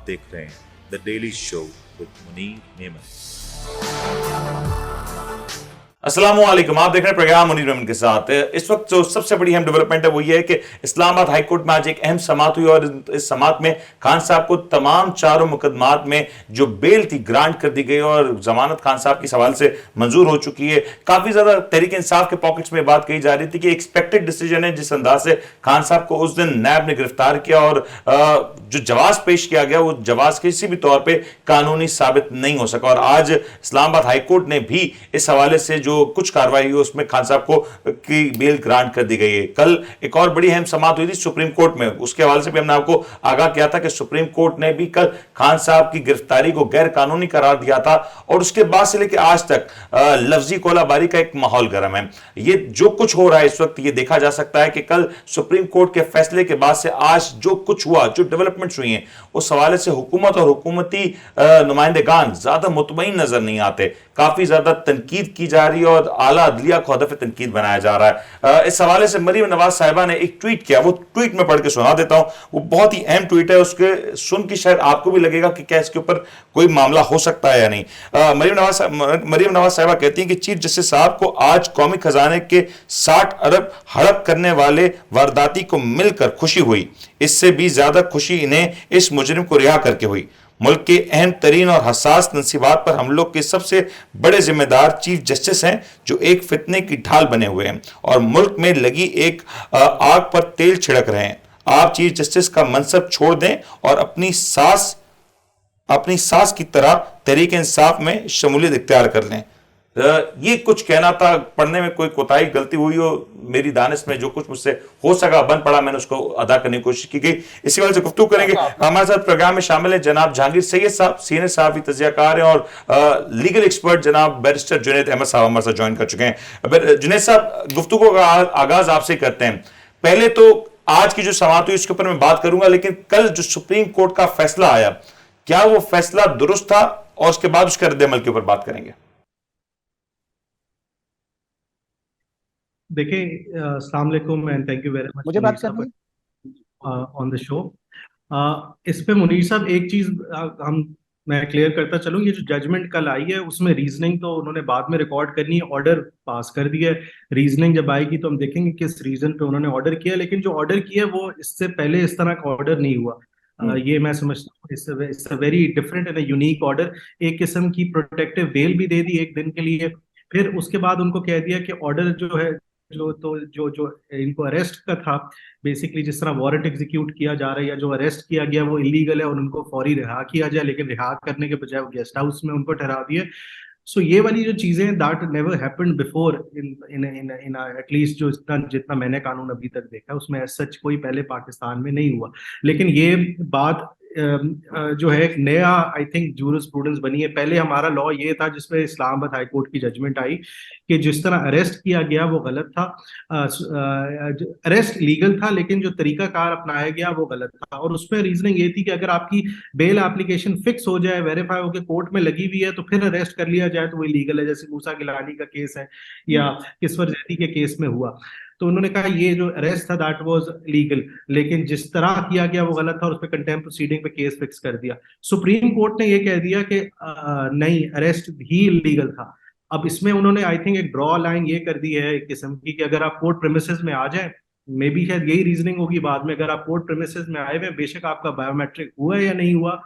देख रहे हैं the daily show with Munir Memon. अस्सलामुअलैकुम, आप देख रहे हैं प्रोग्राम मुनीर मेमन के साथ। इस वक्त जो सबसे बड़ी अहम डेवलपमेंट है वो ये है कि इस्लामाबाद हाई कोर्ट में आज एक अहम समाअत हुई और इस समाअत में खान साहब को तमाम चारों मुकदमात में जो बेल थी ग्रांट कर दी गई और जमानत खान साहब के सवाल से मंजूर हो चुकी है। काफी ज्यादा तहरीक इंसाफ के पॉकेट्स में बात कही जा रही थी कि एक्सपेक्टेड डिसीजन है जिस अंदाज से खान साहब को उस दिन नैब ने गिरफ्तार किया और जो जवाब पेश किया गया वो जवाब किसी भी तौर पर कानूनी साबित नहीं हो सका। और आज इस्लामाबाद हाई कोर्ट ने भी इस हवाले से जो कुछ कार्रवाई हुई उसमें खान साहब को की बेल ग्रांट कर दी गई है। कल एक और बड़ी अहम समाअत हुई थी सुप्रीम कोर्ट में, उसके हवाले से भी हमने आपको आगाह किया था कि सुप्रीम कोर्ट ने भी कल खान साहब की गिरफ्तारी को गैर कानूनी करार दिया था और उसके बाद से लेकर आज तक लफ्जी कोलाबारी का एक माहौल गर्म है। ये जो कुछ हो रहा है इस वक्त ये देखा जा सकता है कि कल सुप्रीम कोर्ट के फैसले के बाद से आज जो कुछ हुआ, जो डेवलपमेंट्स हुई हैं, उस हवाले से हुकूमत और हुकूमती नुमाइंदेगान ज्यादा मुतमईन नजर नहीं आते। काफी ज्यादा तनकीद की जा रही है और आला अदलिया को हदफ तनकीद बनाया जा रहा है। इस हवाले से मरीम नवाज साहिबा ने एक ट्वीट किया, वो ट्वीट में पढ़ के सुना देता हूं। वो बहुत ही अहम ट्वीट है, उसके सुन के शायद आपको भी लगेगा कि क्या इसके ऊपर कोई मामला हो सकता है या नहीं। मरीम नवाज साहिबा कहती हैं कि चीफ जस्टिस साहब को आज कौमी खजाने के 60 अरब हड़प करने वाले वारदाती को मिलकर खुशी हुई। इससे भी ज्यादा खुशी इन्हें इस मुजरिम को रिहा करके हुई। मुल्क के अहम तरीन और हसास नसीबात पर हम लोग के सबसे बड़े जिम्मेदार चीफ जस्टिस हैं जो एक फितने की ढाल बने हुए हैं और मुल्क में लगी एक आग पर तेल छिड़क रहे हैं। आप चीफ जस्टिस का मनसब छोड़ दें और अपनी सास की तरह तहरीक इंसाफ में शमूलियत इख्तियार कर लें। ये कुछ कहना था, पढ़ने में कोई कोताही गलती हुई हो मेरी दानिश में, जो कुछ मुझसे हो सका बन पड़ा मैंने उसको अदा करने की कोशिश की गई। इसी वजह से गुफ्तगू करेंगे। हमारे साथ प्रोग्राम में शामिल है जनाब जहांगीर सैयद साहब, सीनियर साहबी तजियाकार हैं और लीगल एक्सपर्ट जनाब बैरिस्टर जुनैद अहमद साहब हमारे साथ ज्वाइन कर चुके हैं। जुनैद साहब, गुफ्तगू का आगाज आपसे करते हैं। पहले तो आज की जो समाअत हुई उसके ऊपर मैं बात करूंगा, लेकिन कल जो सुप्रीम कोर्ट का फैसला आया, क्या वो फैसला दुरुस्त था, और उसके बाद उसके रद्द-ए-अमल के ऊपर बात करेंगे। देखिए, अस्सलाम वालेकुम and thank you very much मुझे बात करनी ऑन द शो। इस पे मुनीर साहब एक चीज मैं क्लियर करता चलूं, ये जो जजमेंट कल आई है उसमें रीजनिंग तो उन्होंने बाद में रिकॉर्ड करनी है, ऑर्डर पास कर दिया है। रीजनिंग जब आएगी तो हम देखेंगे किस रीजन पे उन्होंने ऑर्डर किया, लेकिन जो ऑर्डर किया वो इससे पहले इस तरह का ऑर्डर नहीं हुआ। ये मैं समझता हूँ it's a very different and unique order. एक किस्म की प्रोटेक्टिव बेल भी दे दी एक दिन के लिए, फिर उसके बाद उनको कह दिया कि ऑर्डर जो है जो इनको अरेस्ट का था, बेसिकली जिस तरह वारंट एग्जीक्यूट किया जा रहा है या जो अरेस्ट किया गया वो इलीगल है और उनको फौरी रिहा किया जाए, लेकिन रिहा करने के बजाय वो गेस्ट हाउस में उनको ठहरा दिया। सो ये वाली जो चीजें that never happened before in at least जो जितना मैंने कानून अभी तक देखा उसमें सच कोई पहले पाकिस्तान में नहीं हुआ। लेकिन ये बात जो है एक नया आई थिंक जूरिस्प्रूडेंस बनी है। पहले हमारा लॉ ये था जिसमें इस्लामाबाद हाई कोर्ट की जजमेंट आई कि जिस तरह अरेस्ट किया गया वो गलत था, अरेस्ट लीगल था लेकिन जो तरीकाकार अपनाया गया वो गलत था। और उसमें रीजनिंग ये थी कि अगर आपकी बेल एप्लीकेशन फिक्स हो जाए, वेरीफाई होकर कोर्ट में लगी हुई है, तो फिर अरेस्ट कर लिया जाए तो वो इलीगल है, जैसे मूसा गिलानी का केस है या किस्वर जैदी के केस में हुआ। तो उन्होंने कहा ये जो अरेस्ट था दैट वाज लीगल, लेकिन जिस तरह किया गया वो गलत था और उस पर कंटेम्प्ट प्रोसीडिंग पे केस फिक्स कर दिया। सुप्रीम कोर्ट ने ये कह दिया कि नहीं, अरेस्ट भी लीगल था। अब इसमें उन्होंने आई थिंक एक ड्रॉ लाइन ये कर दी है एक किस्म की कि अगर आप कोर्ट प्रेमिसेस में आ जाए, मे बी शायद यही रीजनिंग होगी बाद में, अगर आप कोर्ट प्रेमिसेस में आए हुए बेशक आपका बायोमेट्रिक हुआ है या नहीं हुआ,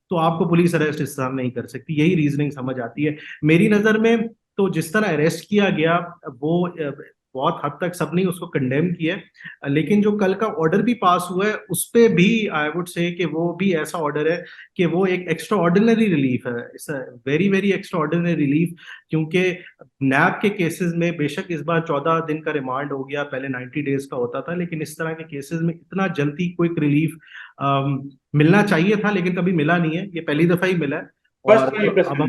तो आपको पुलिस अरेस्ट इस तरह नहीं कर सकती। यही रीजनिंग समझ आती है मेरी नजर में। तो जिस तरह अरेस्ट किया गया वो बहुत हद तक सबने उसको कंडेम किया, लेकिन जो कल का ऑर्डर भी पास हुआ है उस पे भी आई वुड से कि वो भी ऐसा ऑर्डर है कि वो एक एक्स्ट्रा ऑर्डिनरी रिलीफ है। It's a very very extra ordinary relief, क्योंकि नैब के केसेस में बेशक इस बार 14 दिन का रिमांड हो गया, पहले 90 डेज का होता था, लेकिन इस तरह के केसेस में इतना जल्दी क्विक रिलीफ मिलना चाहिए था लेकिन कभी मिला नहीं है। ये पहली दफा ही मिला है और अब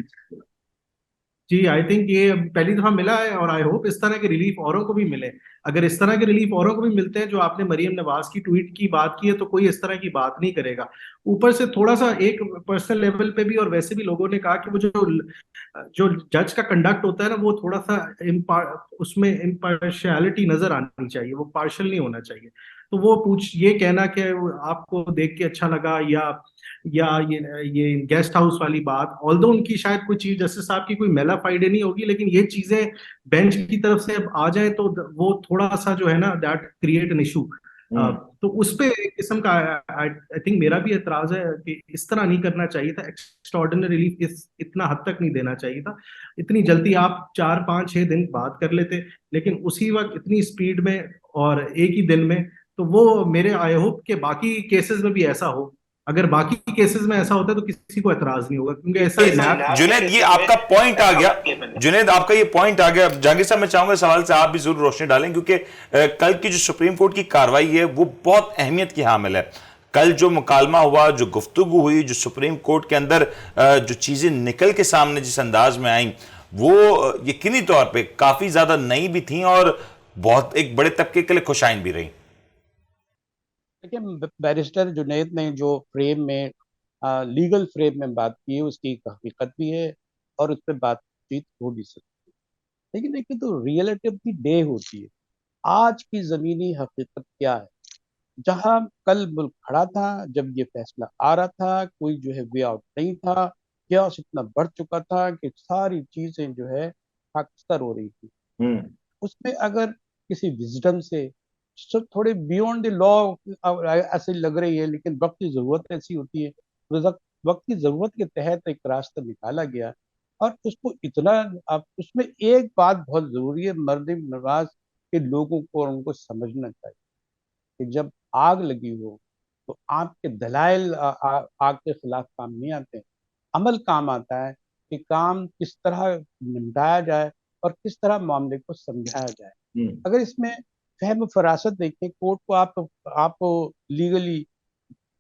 जी आई थिंक ये पहली दफा मिला है और आई होप इस तरह के रिलीफ औरों को भी मिले। अगर इस तरह के रिलीफ औरों को भी मिलते हैं, जो आपने मरीम नवाज की ट्वीट की बात की है, तो कोई इस तरह की बात नहीं करेगा। ऊपर से थोड़ा सा एक पर्सनल लेवल पे भी और वैसे भी लोगों ने कहा कि वो जो जज का कंडक्ट होता है ना, वो थोड़ा सा उसमें इम्पार्शियलिटी नजर आनी चाहिए, वो पार्शियल नहीं होना चाहिए। तो वो पूछ ये कहना कि आपको देख के अच्छा लगा, या ये गेस्ट हाउस वाली बात, ऑल्दो उनकी शायद कोई चीफ जस्टिस साहब की कोई मेला फाइडे नहीं होगी, लेकिन ये चीजें बेंच की तरफ से अब आ जाए तो वो थोड़ा सा जो है ना, दैट क्रिएट एन इशू। हम्म। तो उस पे एक किस्म का आई थिंक मेरा भी एतराज है कि इस तरह नहीं करना चाहिए था, एक्स्ट्राऑर्डिनरी रिलीफ इतना हद तक नहीं देना चाहिए था। इतनी जल्दी आप 4 5 6 दिन बात कर लेते, लेकिन उसी वक्त इतनी स्पीड में और एक ही दिन में। तो वो मेरे आई होप कि बाकी केसेस में भी ऐसा हो। अगर बाकी केसेस में ऐसा होता है तो किसी को एतराज नहीं होगा, क्योंकि ऐसा ये नैप। जुनेद, ये आपका पॉइंट आ गया। जुनेद, आपका ये पॉइंट आ गया। जहांगीर साहब, मैं चाहूंगा सवाल से आप भी जरूर रोशनी डालें, क्योंकि कल की जो सुप्रीम कोर्ट की कार्रवाई है वो बहुत अहमियत की हामिल है। कल जो मुकालमा हुआ, जो गुफ्तगू हुई, जो सुप्रीम कोर्ट के अंदर जो चीजें निकल के सामने जिस अंदाज में आई, वो यकीनी तौर पे काफी ज्यादा नई भी थी और बहुत एक बड़े तबके के लिए खुशाइन भी रही। देखिए, बैरिस्टर जुनैद ने जो फ्रेम में लीगल फ्रेम में बात की है उसकी एक हकीकत भी है, और उस पर बातचीत हो भी सकती है। लेकिन देखिए, तो रियलिटी ऑफ द डे होती है, आज की जमीनी हकीकत क्या है। जहां कल मुल्क खड़ा था, जब ये फैसला आ रहा था, कोई जो है वे आउट नहीं था, chaos इतना बढ़ चुका था कि सारी चीजें जो है खाकस्तर हो रही थी। हम्म। उसमें अगर किसी विजडम से थोड़े बियॉन्ड द लॉ ऐसे लग रही है, लेकिन वक्त की जरूरत ऐसी होती है, तो वक्त की जरूरत के तहत एक रास्ता निकाला गया। और उसको इतना, अब उसमें एक बात बहुत जरूरी है, मर्द नवाज के लोगों को और उनको समझना चाहिए कि जब आग लगी हो तो आग के दलाइल आग के खिलाफ काम नहीं आते, अमल काम आता है कि काम किस तरह निपटाया जाए और किस तरह मामले को समझाया जाए। हम्म। अगर इसमें फहम फरासत देखें, कोर्ट को आप लीगली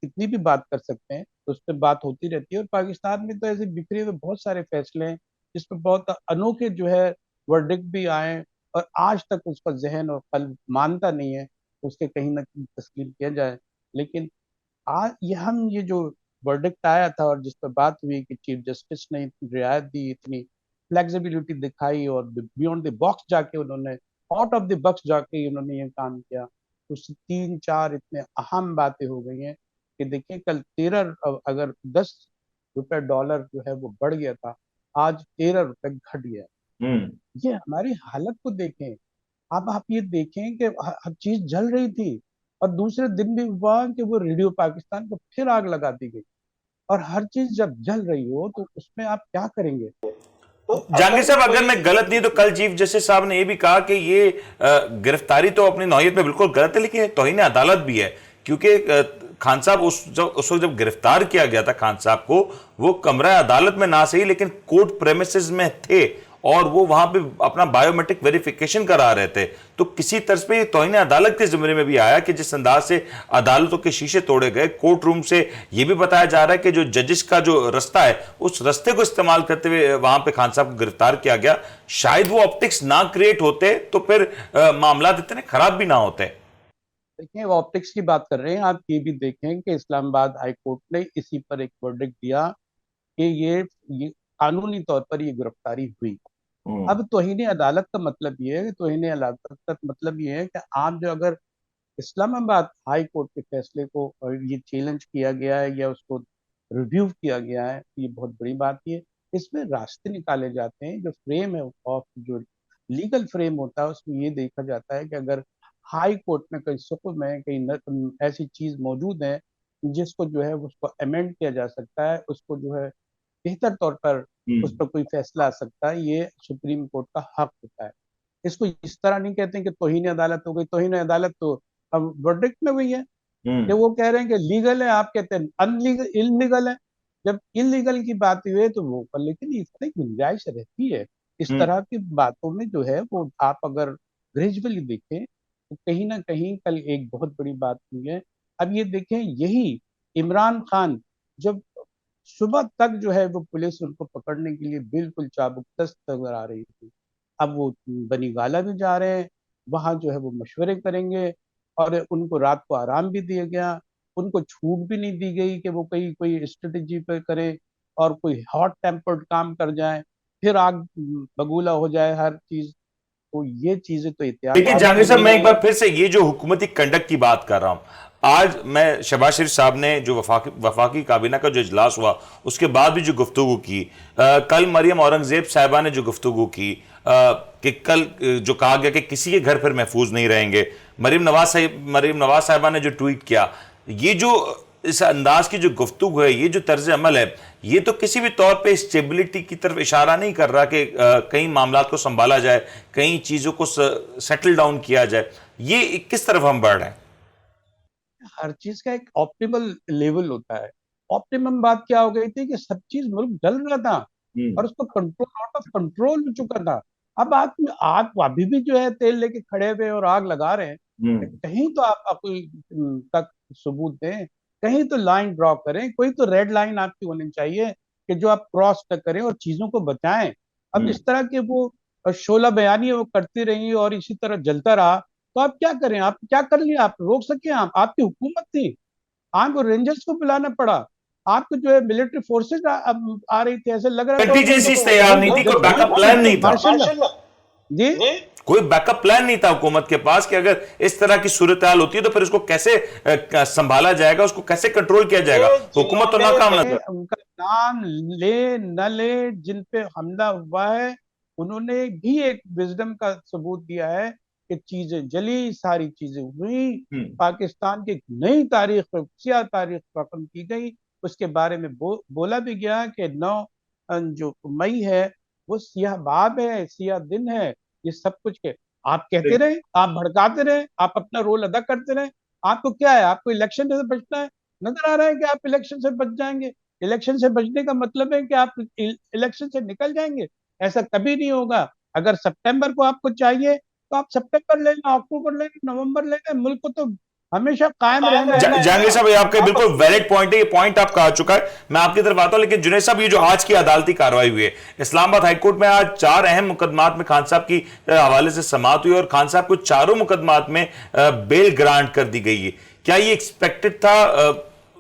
कितनी भी बात कर सकते हैं, तो उस पर बात होती रहती है। और पाकिस्तान में तो ऐसे बिखरे हुए बहुत सारे फैसले हैं जिसपे बहुत अनोखे जो है वर्डिक्ट भी आए, और आज तक उसका जहन और कल्ब मानता नहीं है, उसके कहीं ना कहीं तस्लीम किया जाए। लेकिन आज ये जो वर्डिक्ट आया था और जिस पर बात हुई कि चीफ जस्टिस ने इतनी रियायत दी, इतनी फ्लेक्सिबिलिटी दिखाई, और बियॉन्ड द बॉक्स जाके उन्होंने, आउट ऑफ द बॉक्स जाके उन्होंने ये काम किया, उससे 3 4 इतने अहम बातें हो गई हैं कि देखिए, कल 13, अगर 10 रुपए डॉलर जो है वो बढ़ गया था, आज 13 रुपए घट गया। हम्म। ये हमारी हालत को देखें। अब आप ये देखें कि हर चीज जल रही थी, और दूसरे दिन भी हुआ कि वो रेडियो पाकिस्तान को फिर आग लगा दी गई। और हर चीज जब जल रही हो तो उसमें आप क्या करेंगे। तो जहांगीर अगर साहब, अगर कोई, मैं गलत नहीं तो कल चीफ जस्टिस साहब ने यह भी कहा कि ये गिरफ्तारी तो अपनी नौयत में बिल्कुल गलत है, लेकिन तौहीन अदालत भी है, क्योंकि खान साहब उस वक्त जब गिरफ्तार किया गया था खान साहब को, वो कमरा अदालत में ना सही लेकिन कोर्ट प्रेमिसेस में थे, और वो वहां पे अपना बायोमेट्रिक वेरिफिकेशन करा रहे थे। तो किसी तरह पे तौहीन अदालत के जिम्मे में भी आया कि जिस अंदाज से अदालतों के शीशे तोड़े गए, कोर्ट रूम से यह भी बताया जा रहा है कि जो जजिस का जो रास्ता है, उस रास्ते को इस्तेमाल करते हुए वहां पे खान साहब को गिरफ्तार किया गया। शायद वो ऑप्टिक्स ना क्रिएट होते तो फिर मामला इतने खराब भी ना होते। देखिए, वो ऑप्टिक्स की बात कर रहे हैं, आप ये भी देखें कि इस्लामाबाद हाई कोर्ट ने इसी पर एक वर्डिक्ट दिया कि ये कानूनी तौर पर ये गिरफ्तारी हुई। हम्म। अब तौहीन अदालत का मतलब ये है कि तौहीन अदालत का मतलब ये है कि आप जो, अगर इस्लामाबाद हाई कोर्ट के फैसले को और ये चैलेंज किया गया है या उसको रिव्यू किया गया है, ये बहुत बड़ी बात है। इसमें रास्ते निकाले जाते हैं, जो फ्रेम है ऑफ जो लीगल फ्रेम होता है उसमें ये देखा जाता है कि अगर हाई कोर्ट में कई सुकुम है, कई ऐसी चीज मौजूद है जिसको जो है उसको अमेंड किया जा सकता है, उसको जो है बेहतर तौर पर उस हम्म। पर कोई फैसला आ सकता है, ये सुप्रीम कोर्ट का हक होता है। इसको इस तरह नहीं कहते हैं कि तौहीन अदालत हो गई। तौहीन अदालत तो अब वर्डिक्ट में हुई है कि हम्म। वो कह रहे हैं कि लीगल है, आप कहते हैं अनलीगल इलीगल है। जब इलीगल की बात हुई है तो वो पर, लेकिन इसमें गुंजाइश रहती है। इस हम्म। तरह की बातों में जो है वो आप अगर ग्रेजुअली देखें तो कहीं ना कहीं कल एक बहुत बड़ी बात हुई है। अब ये देखें, यही इमरान खान जब सुबह तक जो है वो पुलिस उनको पकड़ने के लिए बिल्कुल चाबुकदस्त नजर आ रही थी, अब वो बनी गाला भी जा रहे हैं, वहां जो है वो मशवरे करेंगे, और उनको रात को आराम भी दिया गया। उनको छूट भी नहीं दी गई कि वो कहीं कोई स्ट्रेटेजी पे करें और कोई हॉट टेम्पर्ड काम कर जाए, फिर आग बगूला हो जाए हर चीज। तो ये चीजें तो इतिहास। लेकिन जहांगीर साहब, मैं एक बार फिर से ये जो हुकूमती कंडक्ट की बात कर रहा हूं, आज मैं शहबाज शरीफ साहब ने जो वफाकी काबीना का जो इजलास हुआ उसके बाद भी जो गुफ्तगू की, कल मरियम औरंगजेब साहिबा ने जो गुफ्तगू की, कि कल जो कहा गया कि किसी के घर पर महफूज नहीं रहेंगे, मरियम नवाज साहिबा ने जो ट्वीट किया, ये जो इस अंदाज की जो गुफ्तगू है, ये जो तर्ज अमल है, ये तो किसी भी तौर पे स्टेबिलिटी की तरफ इशारा नहीं कर रहा कि कई मामला को संभाला जाए, कई चीजों को सेटल डाउन किया जाए। ये किस तरफ हम बढ़ रहे हैं? हर चीज का एक ऑप्टिमल लेवल होता है। ऑप्टिमम बात क्या हो गई थी कि सब चीज मुल्क जल रहा था और उसको कंट्रोल, आउट ऑफ कंट्रोल हो चुका था। अब आप अभी भी जो है तेल लेके खड़े हुए और आग लगा रहे हैं। कहीं तो आप अक्ल तक सबूत दें, कहीं तो लाइन ड्रॉ करें, कोई तो रेड लाइन आपकी होनी चाहिए कि जो आप क्रॉस न करें और चीजों को बचाएं। अब इस तरह के वो शोला बयानी वो करती रही और इसी तरह जलता रहा, तो आप क्या करें? आप क्या कर लिया? आप रोक सके? आप, आपकी हुकूमत थी, आपको रेंजर्स को बुलाना पड़ा, आपको जो है मिलिट्री फोर्सेज आ रही थी, ऐसे लग रहा था कंटीजेंसी तैयार नहीं थी, कोई बैकअप प्लान नहीं था। जी, कोई बैकअप प्लान नहीं था हुकूमत के पास कि अगर इस तरह की सूरत हाल होती है तो फिर उसको कैसे संभाला जाएगा, उसको कैसे कंट्रोल किया जाएगा। हुकूमत तो नाकाम नजर। उनका नाम ले न ले जिन पे हमला हुआ है, उन्होंने भी एक विजडम का सबूत दिया है कि चीजें जली, सारी चीजें हुई, पाकिस्तान की एक नई तारीख, स्याह तारीख रकम की गई। उसके बारे में बोला भी गया कि 9 जो मई है वो सियाह बाब है, सियाह दिन है। ये सब कुछ के आप कहते रहे, आप भड़काते रहे, आप अपना रोल अदा करते रहे। आपको क्या है? आपको इलेक्शन से बचना है? नजर आ रहा है कि आप इलेक्शन से बच जाएंगे। इलेक्शन से बचने का मतलब है कि आप इलेक्शन से निकल जाएंगे। ऐसा कभी नहीं होगा। अगर सितंबर को आपको चाहिए तो आप सितंबर ले लें, अक्टूबर ले लें, नवंबर ले लें। मुल्क को तो हमेशा कायम रहना है। जहांगीर साहब, ये आपका बिल्कुल वैलिड पॉइंट है, ये पॉइंट आपका आ चुका है, मैं आपकी तरफ आता हूं। लेकिन जुनैद साहब, ये जो आज की अदालती कार्रवाई हुई है इस्लामाबाद हाईकोर्ट में, आज 4 अहम मुकदमात में खान साहब की हवाले से समाअत हुई और खान साहब को चारों मुकदमात में बेल ग्रांट कर दी गई है। क्या ये एक्सपेक्टेड था?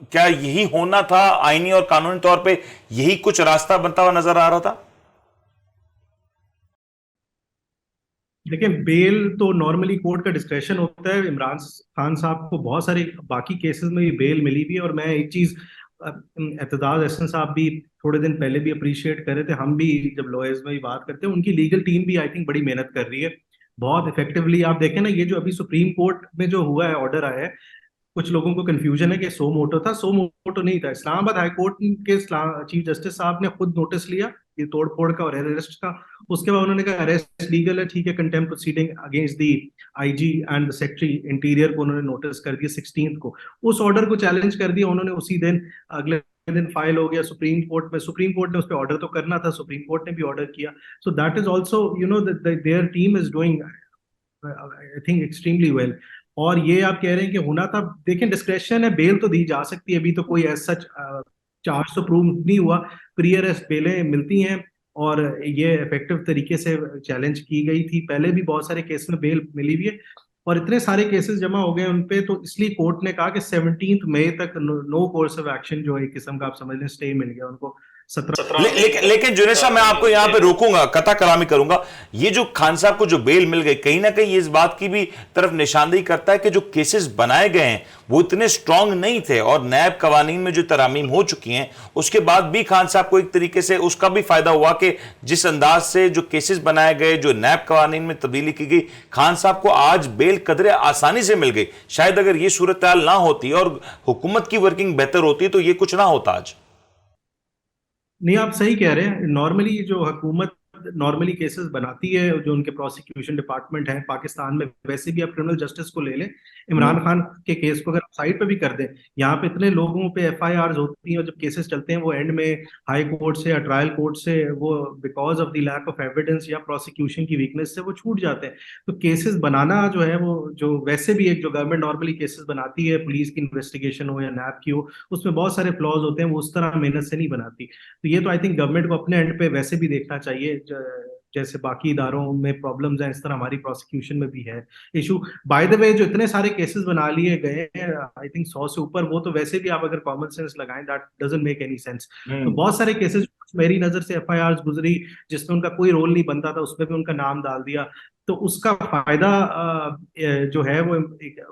क्या यही होना था? आईनी और कानूनी तौर पर यही कुछ रास्ता बनता हुआ नजर आ रहा था? देखिए, बेल तो नॉर्मली कोर्ट का डिस्क्रेशन होता है। इमरान खान साहब को बहुत सारे बाकी केसेस में भी बेल मिली भी है, और मैं एक चीज एतजाज अहसन साहब भी थोड़े दिन पहले भी अप्रिशिएट कर रहे थे, हम भी जब लॉयर्स में भी बात करते हैं, उनकी लीगल टीम भी आई थिंक बड़ी मेहनत कर रही है बहुत इफेक्टिवली। आप देखें ना, ये जो अभी सुप्रीम कोर्ट में जो हुआ है, ऑर्डर आया है, कुछ लोगों को कंफ्यूजन है कि सो मोटो था, सो मोटो नहीं था। इस्लामाबाद हाईकोर्ट के चीफ जस्टिस साहब ने खुद नोटिस लिया ये तोड़ फोड़ का और अरेस्ट का। उसके बाद उन्होंने कहा अरेस्ट लीगल है, ठीक है, contempt proceeding against the IG and the secretary interior को उन्होंने नोटिस कर दिया 16 को। उस ऑर्डर को चैलेंज कर दिया उन्होंने उसी दिन, अगले दिन फाइल हो गया सुप्रीम कोर्ट में। सुप्रीम कोर्ट ने उस पर ऑर्डर तो करना था, सुप्रीम कोर्ट ने भी ऑर्डर किया। So that is also, you know, their team is doing I think extremely well. और ये आप कह रहे हैं कि होना था, देखें डिस्क्रेशन है, बेल तो दी जा सकती है, अभी तो कोई एज सच चार्ज तो प्रूव नहीं हुआ, प्री अरेस्ट बेलें मिलती हैं और ये इफेक्टिव तरीके से चैलेंज की गई थी। पहले भी बहुत सारे केस में बेल मिली हुई है और इतने सारे केसेस जमा हो गए उनपे, तो इसलिए कोर्ट ने कहा कि 17 मई तक नो कोर्स ऑफ एक्शन, जो एक किस्म का आप समझ लें स्टे मिल गया उनको 17। लेकिन जुनैद साहब, मैं आपको यहां पे रोकूंगा, कथा कलामी करूंगा। ये जो खान साहब को जो बेल मिल गई, कहीं ना कहीं इस बात की भी तरफ निशानदेही करता है कि जो केसेस बनाए गए हैं वो इतने स्ट्रांग नहीं थे और नैब कवानीन में जो तरामीम हो चुकी हैं उसके बाद भी खान साहब को एक तरीके से उसका भी फायदा हुआ कि जिस अंदाज से जो केसेस बनाए गए, जो नैब कवानीन में तब्दीली की गई, खान साहब को आज बेल कदरे आसानी से मिल गई। शायद अगर ये सूरत हाल ना होती और हुकूमत की वर्किंग बेहतर होती तो ये कुछ ना होता आज। नहीं, आप सही कह रहे हैं। नॉर्मली जो हुकूमत नॉर्मली केसेस बनाती है, जो उनके प्रोसिक्यूशन डिपार्टमेंट है पाकिस्तान में, वैसे भी आप क्रिमिनल जस्टिस को ले लें, इमरान खान के केस को अगर आप साइड पे भी कर दें, यहाँ पे इतने लोगों पे एफआईआर होती हैं और जब केसेस चलते हैं वो एंड में हाई कोर्ट से या ट्रायल कोर्ट से वो because of the lack of evidence या प्रोसिक्यूशन की वीकनेस से वो छूट जाते हैं। तो केसेस बनाना जो है वो, जो वैसे भी एक जो गवर्नमेंट नॉर्मली केसेस बनाती है, पुलिस की इन्वेस्टिगेशन हो या नैब की हो, उसमें बहुत सारे फ्लॉज होते हैं, वो उस तरह मेहनत से नहीं बनाती। तो ये तो आई थिंक गवर्नमेंट को अपने एंड पे वैसे भी देखना चाहिए, जैसे बाकी इदारों में प्रॉब्लम्स हैं इस तरह हमारी प्रोसिक्यूशन में भी है इशू। बाय द वे, जो इतने सारे केसेस बना लिए गए हैं, आई थिंक 100 से ऊपर, वो तो वैसे भी आप अगर कॉमन सेंस लगाएं that doesn't make any sense. तो बहुत सारे केसेस मेरी नजर से FIRs गुजरी जिसमें उनका कोई रोल नहीं बनता था, उसमें भी उनका नाम डाल दिया। तो उसका फायदा जो है वो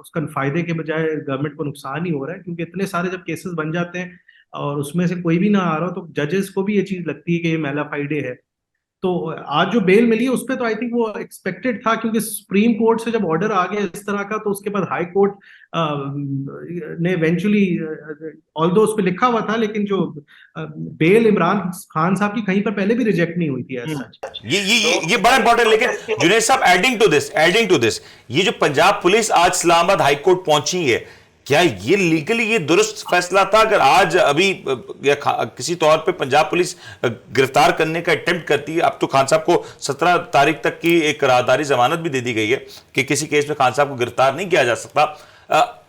उसका फायदे के बजाय गवर्नमेंट को नुकसान ही हो रहा है, क्योंकि इतने सारे जब केसेस बन जाते हैं और उसमें से कोई भी ना आ रहा हो, तो जजेस को भी ये चीज लगती है कि ये मेला फाइडे है। तो आज जो बेल मिली है उस पे तो आई थिंक वो एक्सपेक्टेड था, क्योंकि सुप्रीम कोर्ट से जब ऑर्डर आ गया इस तरह का, तो उसके बाद हाई कोर्ट ने इवेंचुअली, ऑल्दो उस पे लिखा हुआ था, लेकिन जो बेल इमरान खान साहब की कहीं पर पहले भी रिजेक्ट नहीं हुई थी एज सच। ये बड़ा इंपॉर्टेंट। लेकिन जुनेद साहब, एडिंग टू दिस, ये जो पंजाब पुलिस आज इस्लामाबाद हाई कोर्ट पहुंची है, क्या ये लीगली ये दुरुस्त फैसला था? अगर आज अभी या किसी तौर पे पंजाब पुलिस गिरफ्तार करने का अटेम्प्ट करती है, अब तो खान साहब को 17 तारीख तक की एक राहदारी जमानत भी दे दी गई है कि किसी केस में खान साहब को गिरफ्तार नहीं किया जा सकता।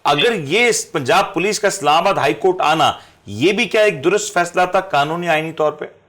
अगर ये पंजाब पुलिस का इस्लामाबाद हाई कोर्ट आना, ये भी क्या एक दुरुस्त फैसला था कानूनी आईनी तौर पे?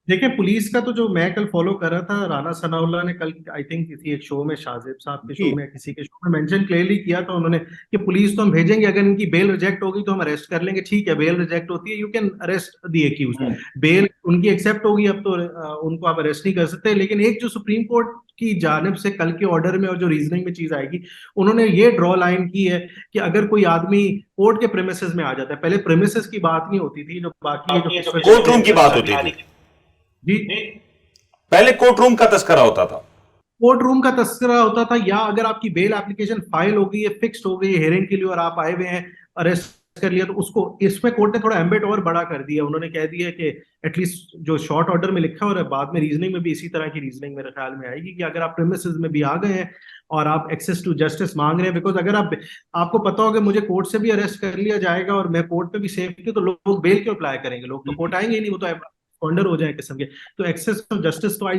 देखिए, पुलिस का तो जो मैं कल फॉलो कर रहा था, राना सनाउल्लाह ने कल आई थिंक किसी एक शो में, शाहजेब साहब के शो में, किसी के शो में मेंशन क्लियरली किया था उन्होंने कि पुलिस तो हम भेजेंगे, अगर इनकी बेल रिजेक्ट होगी तो हम अरेस्ट कर लेंगे। ठीक है, बेल रिजेक्ट होती है, you can arrest the accused. Bail उनकी एक्सेप्ट होगी, अब तो उनको आप अरेस्ट नहीं कर सकते। लेकिन एक जो सुप्रीम कोर्ट की जानिब से कल के ऑर्डर में और जो रीजनिंग में चीज आएगी, उन्होंने ये ड्रॉ लाइन की है कि अगर कोई आदमी कोर्ट के प्रेमिसेस में आ जाता है, पहले प्रेमिसेस की बात नहीं होती थी, जो बाकी जो कोर्ट रूम की बात होती थी, जी, पहले कोर्ट रूम का तस्करा होता था। कोर्ट रूम का तस्करा होता था, या अगर आपकी बेल एप्लीकेशन फाइल हो गई है, फिक्स्ड हो गई है हियरिंग के लिए, और आप आए हुए हैं, अरेस्ट कर लिया, तो उसको इसमें कोर्ट ने थोड़ा एम्बेट और बड़ा कर दिया। उन्होंने कह दिया कि एटलीस्ट जो शॉर्ट ऑर्डर में लिखा, और बाद में रीजनिंग में भी इसी तरह की रीजनिंग मेरे ख्याल में आएगी कि अगर आप प्रेमिसेस में भी आ गए हैं और आप एक्सेस टू जस्टिस मांग रहे हैं, बिकॉज अगर आपको पता होगा मुझे कोर्ट से भी अरेस्ट कर लिया जाएगा और मैं कोर्ट पे भी सेफ थी, तो लोग बेल क्यों अप्लाई करेंगे? लोग तो कोर्ट आएंगे ही नहीं, वो तो स्पॉन्डर हो जाए किस्म के। तो एक्सेस ऑफ जस्टिस तो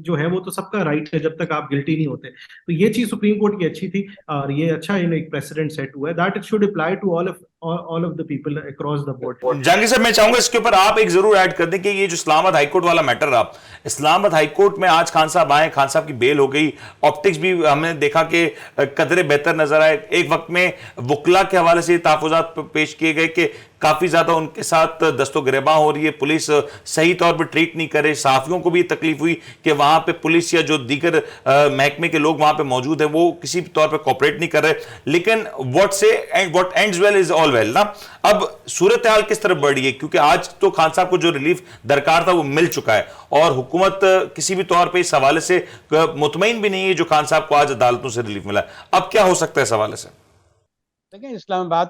जो है वो तो सबका राइट है जब तक आप गिल्टी नहीं होते। तो ये चीज सुप्रीम कोर्ट की अच्छी थी, और ये अच्छा एक प्रेसिडेंट सेट हुआ है that it should apply to all of the people across the board. Jahangir साहब, मैं चाहूंगा इसके ऊपर आप एक जरूर ऐड कर दें कि ये जो इस्लामाबाद हाईकोर्ट वाला मैटर रहा, इस्लामाबाद हाईकोर्ट में आज खान साहब आए, खान साहब की बेल हो गई, ऑप्टिक्स भी हमने देखा कि कदरे बेहतर नजर आए। एक वक्त में वकला के हवाले से ताफुजात पेश किए गए कि काफी ज्यादा उनके साथ दस्तोगिरबा हो रही है, पुलिस सही तौर पर ट्रीट नहीं करे। सहाफियों को भी तकलीफ हुई कि वहां पे पुलिस या जो दीगर महकमे के लोग वहां पे मौजूद है वो किसी तौर पर कोऑपरेट नहीं कर रहे। लेकिन what ends well is all well ना। अब सूरत हाल किस तरफ बढ़ी है, क्योंकि आज तो खान साहब को जो रिलीफ दरकार था वो मिल चुका है, और हुकूमत किसी भी तौर पर इस हवाले से मुतमईन भी नहीं है जो खान साहब को आज अदालतों से रिलीफ मिला। अब क्या हो सकता है इस हवाले से? देखिए, इस्लामाबाद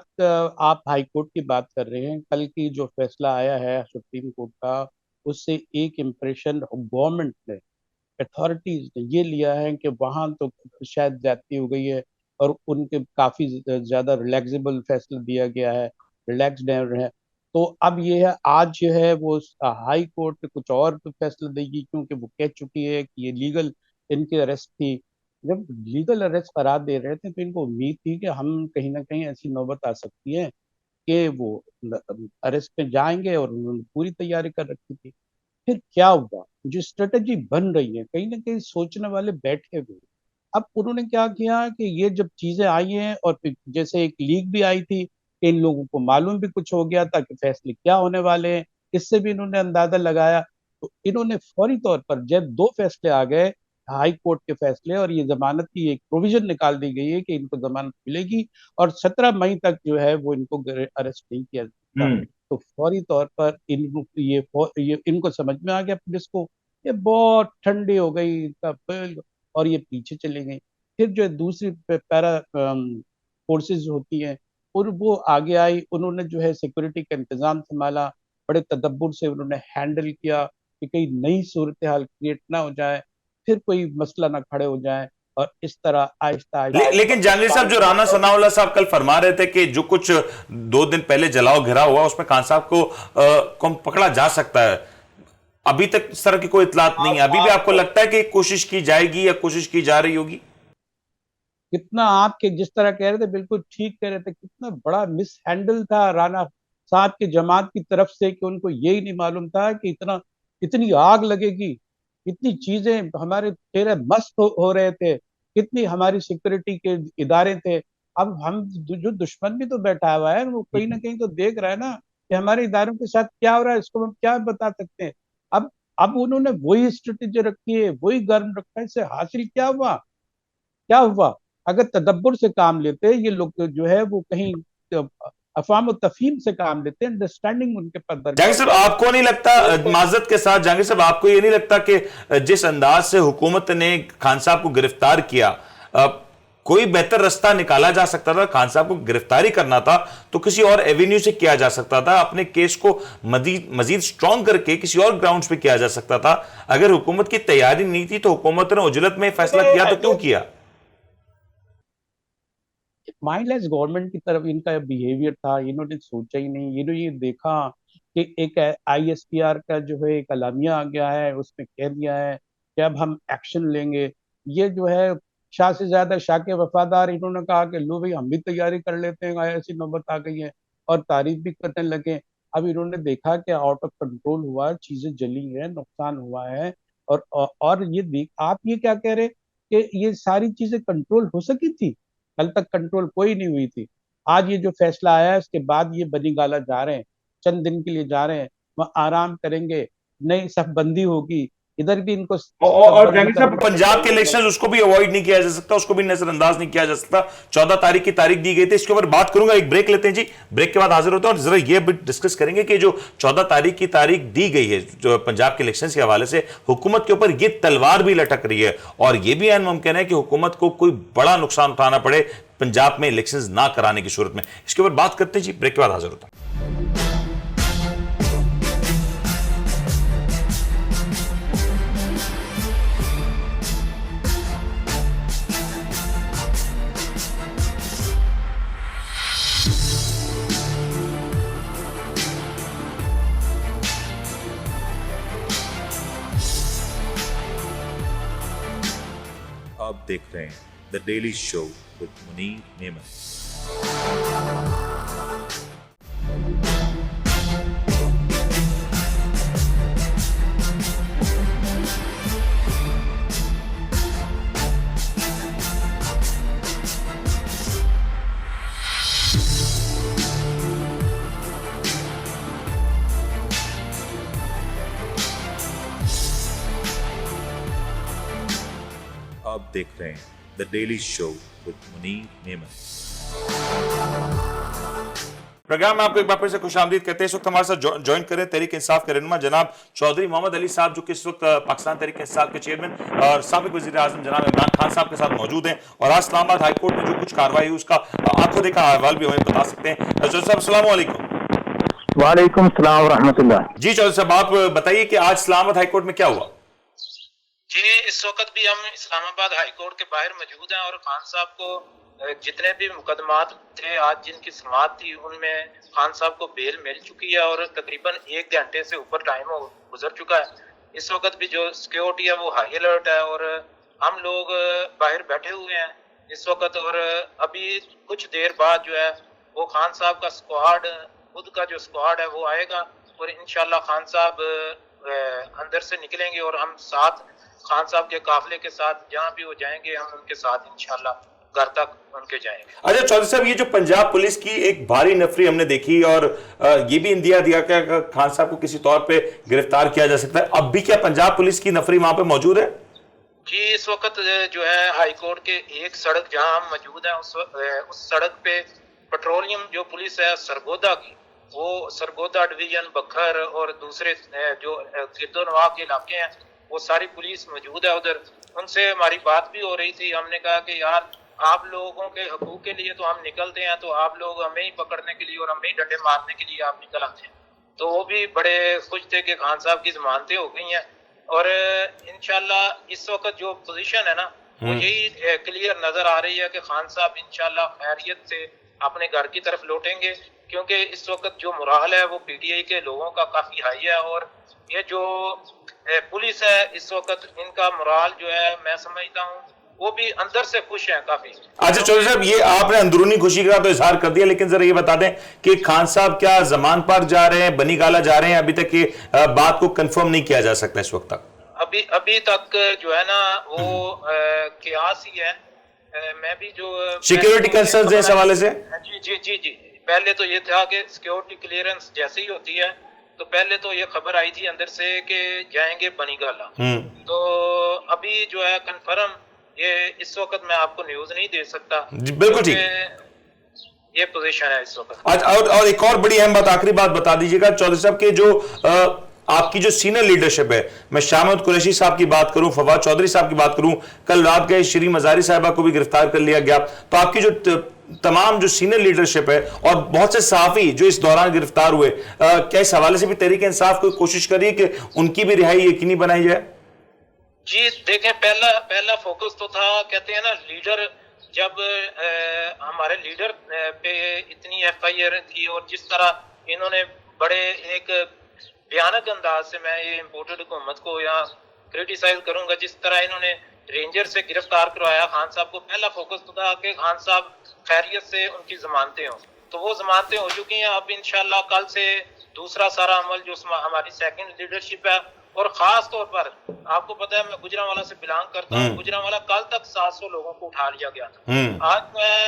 आप हाई कोर्ट की बात कर रहे हैं। कल की जो फैसला आया है सुप्रीम कोर्ट का, उससे एक इम्प्रेशन गवर्नमेंट ने, अथॉरिटीज ने ये लिया है कि वहां तो शायद ज्यादती हो गई है और उनके काफी ज्यादा रिलैक्सेबल फैसला दिया गया है, रिलैक्स्ड है। तो अब ये है, आज जो है वो हाई कोर्ट कुछ और फैसला देगी, क्योंकि वो कह चुकी है कि ये लीगल इनकी अरेस्ट थी। जब लीगल अरेस्ट करार दे रहे थे तो इनको उम्मीद थी कि हम कहीं ना कहीं ऐसी नौबत आ सकती है कि वो अरेस्ट में जाएंगे, और उन्होंने पूरी तैयारी कर रखी थी। फिर क्या हुआ, जो स्ट्रेटजी बन रही है, कहीं ना कहीं सोचने वाले बैठे हुए। अब उन्होंने क्या किया कि ये जब चीजें आई हैं, और फिर जैसे एक लीक भी आई थी कि इन लोगों को मालूम भी कुछ हो गया था कि फैसले क्या होने वाले हैं, इससे भी इन्होंने अंदाजा लगाया। तो इन्होंने फौरी तौर पर जब दो फैसले आ गए, हाई कोर्ट के फैसले, और ये जमानत की एक प्रोविजन निकाल दी गई है कि इनको जमानत मिलेगी और 17 मई तक जो है वो इनको अरेस्ट नहीं किया जाता। तो फौरी तौर पर ये इनको समझ में आ गया, पुलिस को, ये बहुत ठंडी हो गई इनका बिल, और ये पीछे चले गई। फिर जो दूसरी पैरा फोर्सेस होती हैं, और वो आगे आई, उन्होंने जो है सिक्योरिटी का इंतजाम संभाला, बड़े तदब्बुर से उन्होंने हैंडल किया कि कहीं नई सूरत हाल क्रिएट ना हो जाए, फिर कोई मसला ना खड़े हो जाए, और इस तरह आहिस्ता आहिस्ता। लेकिन जहांगीर साहब, जो राना सनाउल्लाह साहब कल फरमा रहे थे कि जो कुछ 2 दिन पहले जलाओ घिरा हुआ उसमें खान साहब को पकड़ा जा सकता है, अभी तक इस तरह की कोई इतलात नहीं है। अभी भी आपको लगता है कि कोशिश की जाएगी या कोशिश की जा रही होगी? कितना आपके जिस तरह कह रहे थे बिल्कुल ठीक कह रहे थे, कितना बड़ा मिस हैंडल था राणा साहब की जमात की तरफ से कि उनको यही नहीं मालूम था कि इतनी आग लगेगी, इतनी चीजें, हमारे चेहरे मस्त हो रहे थे, कितनी हमारी सिक्योरिटी के इदारे थे। अब हम जो दुश्मन भी तो बैठा हुआ है, वो कहीं ना कहीं तो देख रहा है ना कि हमारे इदारों के साथ क्या हो रहा है, इसको हम क्या बता सकते हैं। अब उन्होंने वही स्ट्रेटेजी रखी है, वही गर्म रखा है, इससे हासिल क्या हुआ? क्या हुआ? अगर तदब्बर से काम लेते ये लोग जो है वो कहीं अफवाम और तफहीम से काम लेते, अंडरस्टैंडिंग उनके पास जहांगीर दरकार साहब, होती। आपको नहीं लगता, माजरत के साथ जहांगीर साहब, आपको ये नहीं लगता कि जिस अंदाज से हुकूमत ने खान साहब को गिरफ्तार किया, कोई बेहतर रास्ता निकाला जा सकता था? खान साहब को गिरफ्तारी करना था तो किसी और एवेन्यू से किया जा सकता था, अपने केस को मजीद स्ट्रांग करके किसी और ग्राउंड्स पे किया जा सकता था। अगर हुकूमत की तैयारी नहीं थी तो हुकूमत ने उजलत में फैसला किया तो क्यों किया? माइंडलेस गवर्नमेंट की तरफ इनका बिहेवियर था, इन्होंने सोचा ही नहीं। इन्होंने ये देखा कि एक आईएसपीआर का जो है एक अलामिया आ गया है, उसमें कह दिया है कि अब हम एक्शन लेंगे। ये जो है शाह से ज्यादा शाह के वफादार, इन्होंने कहा कि लो भाई हम भी तैयारी कर लेते हैं, ऐसी नौबत आ गई है, और तारीफ भी करने लगे। अब इन्होंने देखा कि आउट ऑफ कंट्रोल हुआ, चीजें जली हैं, नुकसान हुआ है। और ये देख, आप ये क्या कह रहे कि ये सारी चीजें कंट्रोल हो सकी थी? कल तक कंट्रोल कोई नहीं हुई थी। आज ये जो फैसला आया है उसके बाद ये बनी गाला जा रहे हैं, चंद दिन के लिए जा रहे हैं, वह आराम करेंगे, नई सब बंदी होगी, इधर भी इनको और सफबंदी जहांगीर साहब, करनी पंजाब के है। इलेक्शन उसको भी अवॉइड नहीं किया जा सकता, उसको भी नजरअंदाज नहीं किया जा सकता। 14 तारीख की तारीख दी गई थी, इसके ऊपर बात करूंगा। एक ब्रेक लेते हैं जी, ब्रेक के बाद हाजिर होते हैं और जरा ये भी डिस्कस करेंगे कि जो 14 तारीख की तारीख दी गई है जो पंजाब के इलेक्शन के हवाले से, हुकूमत के ऊपर ये तलवार भी लटक रही है और यह भी मुमकिन है कि हुकूमत को कोई बड़ा नुकसान उठाना पड़े पंजाब में इलेक्शन ना कराने की सूरत में। इसके ऊपर बात करते हैं जी, ब्रेक के बाद हाजिर होता है। आप देख रहे हैं the daily show with Munir नेमत। आप देख रहे हैं the daily show with Munir नेमत। प्रोग्राम में आपको एक बार फिर से खुशामदीद कहते हैं। इस वक्त हमारे साथ ज्वाइन करें तहरीक इंसाफ के रहनुमा जनाब चौधरी मोहम्मद अली साहब, जो कि इस वक्त पाकिस्तान तहरीक इंसाफ के चेयरमैन और साबिक वजीर आजम जनाब इमरान खान साहब के साथ मौजूद हैं। और आज इस्लामाबाद हाई कोर्ट में जो कुछ कार्रवाई हुई उसका आंखों देखा अहवाल भी हमें बता सकते हैं। चौधरी साहब, अस्सलाम वालेकुम। वालेकुम सलाम रहमतुल्लाह। जी चौधरी साहब, आप बताइए कि आज इस्लामाबाद हाई कोर्ट में क्या हुआ? जी, इस वक्त भी हम इस्लामाबाद हाई कोर्ट के बाहर मौजूद हैं और खान साहब को जितने भी मुकदमात थे आज जिनकी समाअत थी उनमें खान साहब को बेल मिल चुकी है और तकरीबन 1 घंटे से ऊपर टाइम गुजर चुका है। इस वक्त भी जो सिक्योरिटी है वो हाई अलर्ट है और हम लोग बाहर बैठे हुए हैं इस वक्त। और अभी कुछ देर बाद जो है वो खान साहब का स्क्वाड, खुद का जो स्क्वाड है वो आएगा और इंशाल्लाह खान साहब अंदर से निकलेंगे और हम साथ खान साहब के काफिले के साथ जहाँ भी वो जाएंगे हम उनके साथ इंशाल्लाह घर तक उनके जाएंगे। अच्छा चौधरी साहब, ये जो पंजाब पुलिस की एक भारी नफरी हमने देखी और ये भी इंदिया दिया कि खान साहब को किसी तौर पे गिरफ्तार किया जा सकता है, अब भी क्या पंजाब पुलिस की नफरी वहां पे मौजूद है? जी, इस वक्त जो है हाई कोर्ट के एक सड़क जहाँ हम मौजूद हैं उस सड़क पे पेट्रोलियम जो पुलिस है सरगोदा की, वो सरगोदा डिवीजन, बखर और दूसरे जो गिरदोनवा के इलाके हैं वो सारी पुलिस मौजूद है उधर। उनसे हमारी बात भी हो रही थी। हमने कहा कि यार आप लोगों के हकूक के लिए तो हम निकलते हैं, तो आप लोग हमें ही पकड़ने के लिए और हमें ही डंडे मारने के लिए आप निकल आते हैं। तो वो भी बड़े खुश थे कि खान साहब की जमानतें हो गई हैं और इंशाल्लाह इस वक्त जो पोजीशन है ना वो यही क्लियर नजर आ रही है कि खान साहब इंशाल्लाह खैरियत से अपने घर की तरफ लौटेंगे, क्योंकि इस वक्त जो मुराहल है वो पीटीआई के लोगों का काफी हाई है और ये जो पुलिस है इस वक्त इनका मुराल जो है मैं समझता हूँ वो भी अंदर से खुश है काफी। अच्छा चौधरी साहब, ये आपने अंदरूनी खुशी का तो इजहार कर दिया, लेकिन जरा ये बता दें कि खान साहब क्या जमान पर जा रहे हैं, बनी गाला जा रहे हैं? अभी तक ये बात को कंफर्म नहीं किया जा सकता इस वक्त तक। अभी तक जो है ना वो कियास ही है। मैं भी जो सिक्योरिटी कंसर्न्स है इस हवाले से। जी जी जी जी, पहले तो ये था कि सिक्योरिटी क्लियरेंस जैसे ही होती है तो पहले तो ये खबर आई थी अंदर से कि जाएंगे बनीगाला। तो अभी जो है कंफर्म ये इस वक्त मैं आपको न्यूज नहीं दे सकता। बिल्कुल ठीक, ये पोजीशन है इस वक्त। आज और एक और बड़ी अहम बात, आखिरी बात बता दीजिएगा चौधरी साहब के जो आपकी जो सीनियर लीडरशिप है, मैं शाह महमूद कुरैशी साहब की बात करूं, फवाद चौधरी साहब की बात करूं, कल रात गए श्री मजारी साहिबा को भी गिरफ्तार कर लिया गया, तो आपकी जो तमाम जो सीनियर लीडरशिप है और बहुत से सहाफी जो इस दौरान गिरफ्तार हुए, क्या इस हवाले से भी तहरीक इंसाफ कोई कोशिश करिए कि उनकी भी रिहाई यकीनी बनाई जाए? जी देखें, पहला फोकस तो था, कहते हैं ना, लीडर जब हमारे लीडर पे इतनी एफआईआर थी और जिस तरह इन्होंने बड़े एक भयानक अंदाज से, मैं ये इम्पोर्टेड हुकूमत को यहाँ क्रिटिसाइज करूंगा, जिस तरह इन्होंने रेंजर से गिरफ्तार करवाया खान साहब को, पहला फोकस तो था कि खान साहब खैरियत से उनकी जमानतें हों। तो वो जमानतें हो चुकी हैं। अब इंशाल्लाह कल से दूसरा सारा अमल जो हमारी सेकंड लीडरशिप है, और खास तौर पर आपको पता है मैं गुजरांवाला से बिलोंग करता हूँ, गुजरांवाला कल तक 700 लोगों को उठा लिया गया था। आज मैं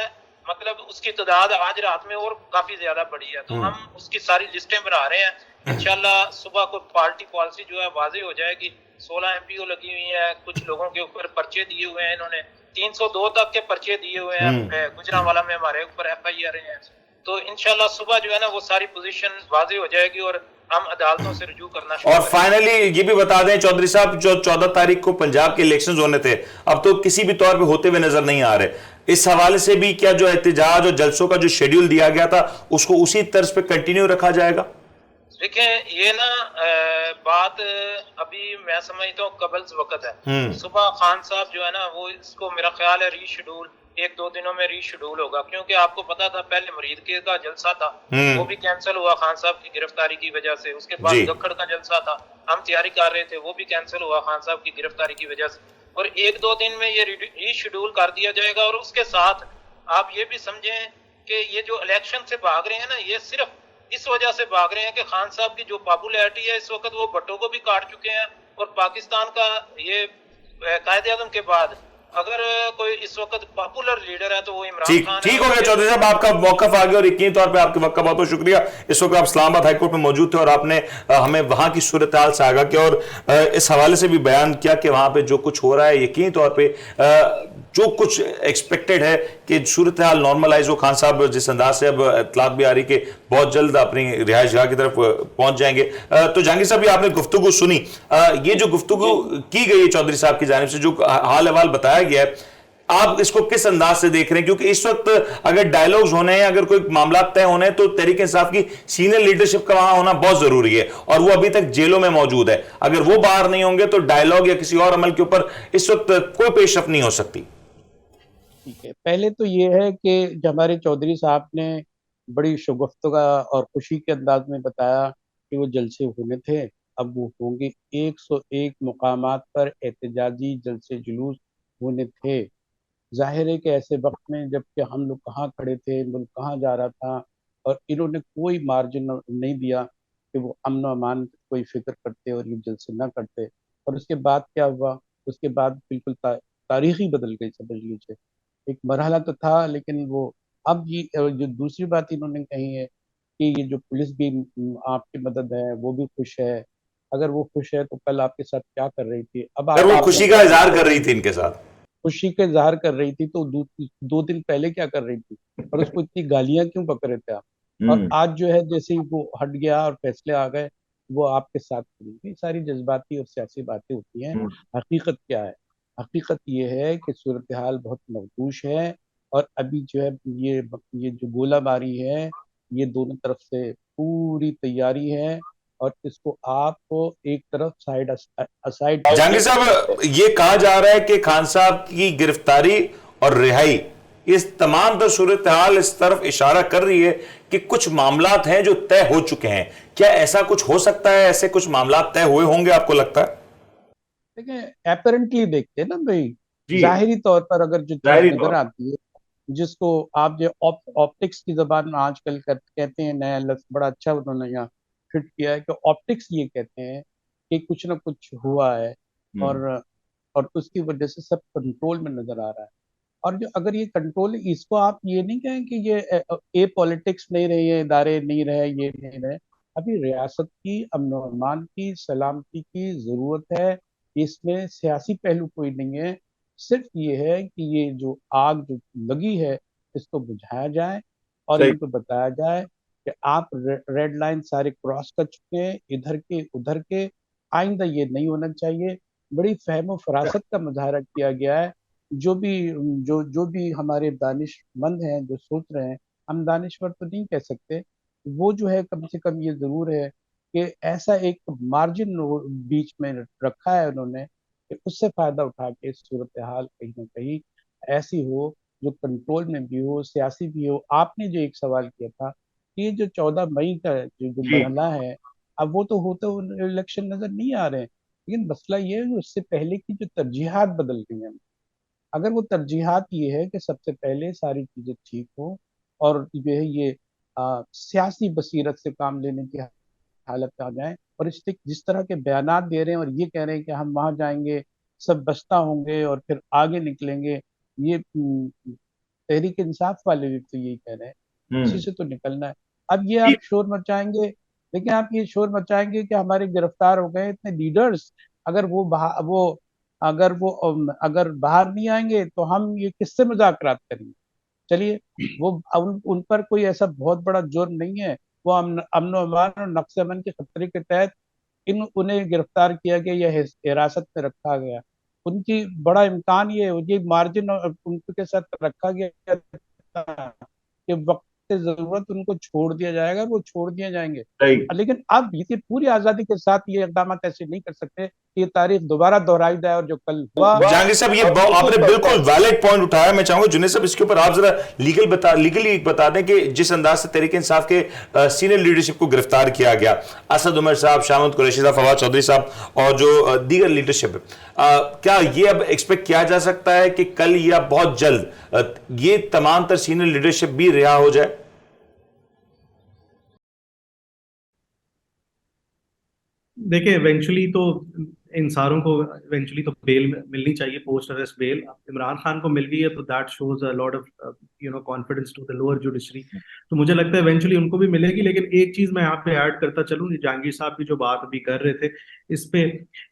मतलब उसकी तादाद आज रात में और काफी ज्यादा बढ़ी है। तो हम उसकी सारी लिस्टें बना रहे हैं। इंशाल्लाह सुबह को पार्टी पॉलिसी जो है वाजे हो जाएगी। 16 एमपीओ लगी हुई है, कुछ लोगों के ऊपर पर्चे दिए हुए हैं इन्होंने, 302 तक के पर्चे दिए हुए हैं गुजरांवाला में, हमारे ऊपर एफआईआर हैं। तो इंशाल्लाह सुबह जो है ना वो सारी पोजीशन वाजे हो जाएगी और हम अदालतों से रुजू करना शुरू और फाइनली ये भी बता दें चौधरी साहब, जो 14 तारीख को पंजाब के इलेक्शंस होने थे, अब तो किसी भी तौर पे होते हुए नजर नहीं आ रहे। इस हवाले से भी क्या जो एहतजाज और जलसों का जो शेड्यूल दिया गया था उसको उसी तर्ज पे कंटिन्यू रखा जाएगा? देखें, ये ना बात अभी मैं समझता हूँ कबल्स वक्त है। सुबह खान साहब जो है ना वो इसको मेरा ख्याल है रीशेड्यूल 1-2 दिनों में रीशेड्यूल होगा, क्योंकि आपको पता था पहले मरीद के का जलसा था वो भी कैंसिल हुआ खान साहब की गिरफ्तारी की वजह से। उसके बाद गखड़ का जलसा था, हम तैयारी कर रहे थे, वो भी कैंसिल हुआ खान साहब की गिरफ्तारी की वजह से। और 1-2 दिन में ये रीशेड्यूल कर दिया जाएगा। और उसके साथ आप ये भी समझें कि ये जो इलेक्शन से भाग रहे हैं ना, ये सिर्फ इस वजह से भाग रहे हैं कि खान साहब की जो पॉपुलैरिटी है इस वक्त, वो भट्टो को भी काट चुके हैं। और पाकिस्तान का ये कायदे आज़म के बाद अगर कोई इस वक्त पॉपुलर लीडर है तो वो इमरान खान है। ठीक हो गया चौधरी साहब, आपका मौकफ आ गया और यकीनी तौर पे आपके वक्त का बहुत बहुत शुक्रिया। इस वक्त आप इस्लामाबाद हाईकोर्ट में मौजूद थे और आपने हमें वहां की सूरत हाल से आगाह किया और इस हवाले से भी बयान किया कि वहां पे जो कुछ हो रहा है यकीनी तौर पे जो कुछ एक्सपेक्टेड है कि सूरत हाल नॉर्मलाइज हो। खान साहब जिस अंदाज से अब इतलात भी आ रही कि बहुत जल्द अपनी रिहाइश गाह की तरफ पहुंच जाएंगे। तो जहांगीर साहब, आपने गुफ्तगू सुनी, ये जो गुफ्तगू की गई है चौधरी साहब की जानिब से, जो हाल अहवाल बताया गया है, आप इसको किस अंदाज से देख रहे हैं? क्योंकि इस वक्त अगर डायलॉग्स होने हैं, अगर कोई मामला तय होने हैं, तो तहरीक इंसाफ की सीनियर लीडरशिप का वहां होना बहुत जरूरी है और वो अभी तक जेलों में मौजूद है। अगर वो बाहर नहीं होंगे तो डायलॉग या किसी और अमल के ऊपर इस वक्त कोई पेशरफ नहीं हो सकती। ठीक है, पहले तो ये है कि जो हमारे चौधरी साहब ने बड़ी शगुफ्तगा और खुशी के अंदाज में बताया कि वो जलसे होने थे, अब वो होंगे। 101 मुकामात पर एहतजाजी जलसे जुलूस होने थे। जाहिर है कि ऐसे वक्त में जबकि हम लोग कहाँ खड़े थे, मुल्क कहाँ जा रहा था, और इन्होंने कोई मार्जिन नहीं दिया कि वो अमन व अमान की कोई फिक्र करते और ये जलसे ना करते। और उसके बाद क्या हुआ? उसके बाद बिल्कुल तारीख ही बदल गई, समझ लीजिए। एक मरहला तो था, लेकिन वो अब ये जो दूसरी बात इन्होंने कही है कि ये जो पुलिस भी आपकी मदद है, वो भी खुश है। अगर वो खुश है तो कल आपके साथ क्या कर रही थी? अब अगर वो खुशी का इजहार कर रही थी इनके साथ, खुशी का इजहार कर रही थी, तो 2 दिन पहले क्या कर रही थी? और उसको इतनी गालियां क्यों पकड़ रहे थे आप? और आज जो है जैसे ही वो हट गया और फैसले आ गए, वो आपके साथ खड़ी। ये सारी जज्बाती और सियासी बातें होती हैं। हकीकत क्या है? हकीकत ये है कि सूरत हाल बहुत मखदूश है और अभी जो है ये जो गोलाबारी है, ये दोनों तरफ से पूरी तैयारी है और इसको आपको एक तरफ असाइड। जहांगीर साहब, ये कहा जा रहा है कि खान साहब की गिरफ्तारी और रिहाई, इस तमाम तो सूरत हाल इस तरफ इशारा कर रही है कि कुछ मामलात हैं जो तय हो चुके हैं। क्या ऐसा कुछ हो सकता है? ऐसे कुछ मामलात तय हुए होंगे आपको लगता है? देखिए, एपरेंटली देखते हैं ना भाई, जाहिरी तौर पर अगर जो नजर आती है, जिसको आप जो ऑप्टिक्स की जबान में आजकल कहते हैं, नया लफ्ज बड़ा अच्छा उन्होंने यहाँ फिट किया है कि ऑप्टिक्स ये कहते हैं कि कुछ ना कुछ हुआ है और उसकी वजह से सब कंट्रोल में नजर आ रहा है। और जो अगर ये कंट्रोल, इसको आप ये नहीं कहें कि ये ए पॉलिटिक्स नहीं रही है, इदारे नहीं रहे, ये नहीं रहे। अभी रियासत की अमन और अमान की, सलामती की जरूरत है। इसमें सियासी पहलू कोई नहीं है, सिर्फ ये है कि ये जो आग जो लगी है इसको बुझाया जाए और सही। इनको बताया जाए कि आप रेड लाइन सारे क्रॉस कर चुके हैं, इधर के उधर के, आइंदा ये नहीं होना चाहिए। बड़ी फहम फरासत का मुजाहरा किया गया है। जो भी जो भी हमारे दानिशमंद हैं जो सोच रहे हैं, हम दानिश्वर तो नहीं कह सकते, वो जो है कम से कम ये जरूर है कि ऐसा एक मार्जिन बीच में रखा है उन्होंने कि उससे फायदा उठा के सूरत हाल कहीं ना कहीं ऐसी हो जो कंट्रोल में भी हो, सियासी भी हो। आपने जो एक सवाल किया था कि ये जो 14 मई का जो जी। मरहला है, अब वो तो होते इलेक्शन नजर नहीं आ रहे हैं, लेकिन मसला ये है कि उससे पहले की जो तरजीहात बदल गई हैं। अगर वो तरजीहात ये है कि सबसे पहले सारी चीजें ठीक हो और जो है ये सियासी बसीरत से काम लेने की हालत में आ जाए, और इस जिस तरह के बयानात दे रहे हैं और ये कह रहे हैं कि हम वहां जाएंगे, सब बस्ता होंगे और फिर आगे निकलेंगे, ये तहरीक इंसाफ वाले भी तो यही कह रहे हैं, इसी हम्म। से तो निकलना है। अब ये आप शोर मचाएंगे, लेकिन आप ये शोर मचाएंगे कि हमारे गिरफ्तार हो गए इतने लीडर्स, अगर वो अगर बाहर नहीं आएंगे तो हम ये किससे मुज़ाकरात करेंगे। चलिए, वो उन पर कोई ऐसा बहुत बड़ा जुर्म नहीं है, वो अमन व अमान और नक्श अमन के खतरे के तहत उन्हें गिरफ्तार किया गया या हिरासत में रखा गया। उनकी बड़ा इम्कान ये मार्जिन उनके साथ रखा गया था कि वक्त जरूरत उनको छोड़ दिया जाएगा, वो छोड़ दिए जाएंगे। सही। लेकिन अब ये पूरी आजादी के साथ ये इकदाम ऐसे नहीं कर सकते कि ये तारीख दोबारा दोहराई जाए और जो कल हुआ। जहांगीर साहब, ये आपने बिल्कुल वैलिड पॉइंट उठाया। मैं चाहूंगा जुनेद साहब इसके ऊपर आप जरा लीगली बता दें कि जिस अंदाज से तहरीक इंसाफ के सीनियर लीडरशिप को गिरफ्तार किया गया, असद उमर साहब, शाह कुरैशी साहब, फवाद चौधरी साहब और जो दीगर लीडरशिप, क्या ये अब एक्सपेक्ट किया जा सकता है कि कल या बहुत जल्द ये तमाम तर सीनियर लीडरशिप भी रिहा हो जाए? देखिए, इवेंचुअली तो इन सारों को इवेंचुअली तो बेल मिलनी चाहिए, post arrest bail. Imran Khan को मिल गई है तो that shows a lot of confidence to the lower judiciary. तो मुझे लगता है इवेंचुअली उनको भी मिलेगी। लेकिन एक चीज मैं यहाँ पे ऐड करता चलूँ, जहांगीर साहब की जो बात अभी कर रहे थे इस पे,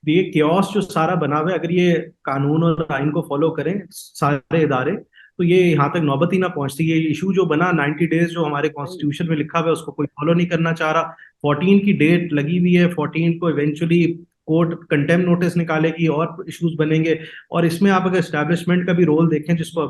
ये क्योस जो सारा बना हुआ है, अगर ये कानून और आइन को फॉलो करें सारे इदारे, तो ये यहाँ तक नौबत ही ना पहुंचती। ये इशू जो बना 90 डेज जो हमारे कॉन्स्टिट्यूशन में लिखा हुआ है उसको कोई फॉलो नहीं करना चाह रहा। 14 की डेट लगी हुई है, 14 को इवेंचुअली कोर्ट कंटेम नोटिस निकालेगी और इश्यूज बनेंगे। और इसमें आप अगर एस्टैब्लिशमेंट का भी रोल देखें, जिसको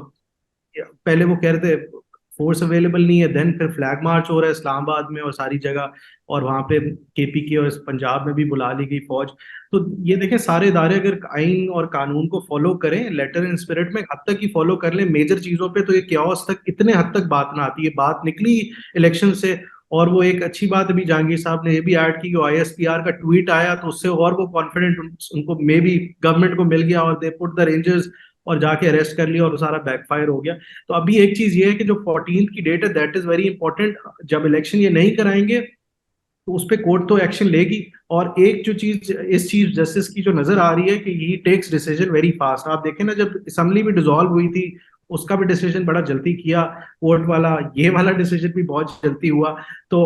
पहले वो कह रहे थे फोर्स अवेलेबल नहीं है, देन फिर फ्लैग मार्च हो रहा है इस्लामाबाद में और सारी जगह, और वहां पे केपीके और पंजाब में भी बुला ली गई फौज। तो ये देखें, सारे इदारे अगर आइन और कानून को फॉलो करें, लेटर इन स्पिरिट में हद तक ही फॉलो कर लें मेजर चीजों पे, तो ये क्योस तक इतने हद तक बात ना आती है। बात निकली इलेक्शन से। और वो एक अच्छी बात अभी जहांगीर साहब ने ये भी ऐड की कि आईएसपीआर का ट्वीट आया तो उससे और वो कॉन्फिडेंट उनको मे बी गवर्नमेंट को मिल गया और दे पुट द रेंजर्स और जाके अरेस्ट कर लिया और सारा बैकफायर हो गया। तो अभी एक चीज ये है कि जो 14 की डेट है दैट इज वेरी इंपॉर्टेंट। जब इलेक्शन ये नहीं कराएंगे तो उस पर कोर्ट तो एक्शन लेगी। और एक जो चीज इस चीफ जस्टिस की जो नजर आ रही है कि ही टेक्स डिसीजन वेरी फास्ट। आप देखें ना, जब असेंबली भी डिसॉल्व हुई थी उसका भी डिसीजन बड़ा जल्दी किया कोर्ट वाला, ये वाला डिसीजन भी बहुत जल्दी हुआ। तो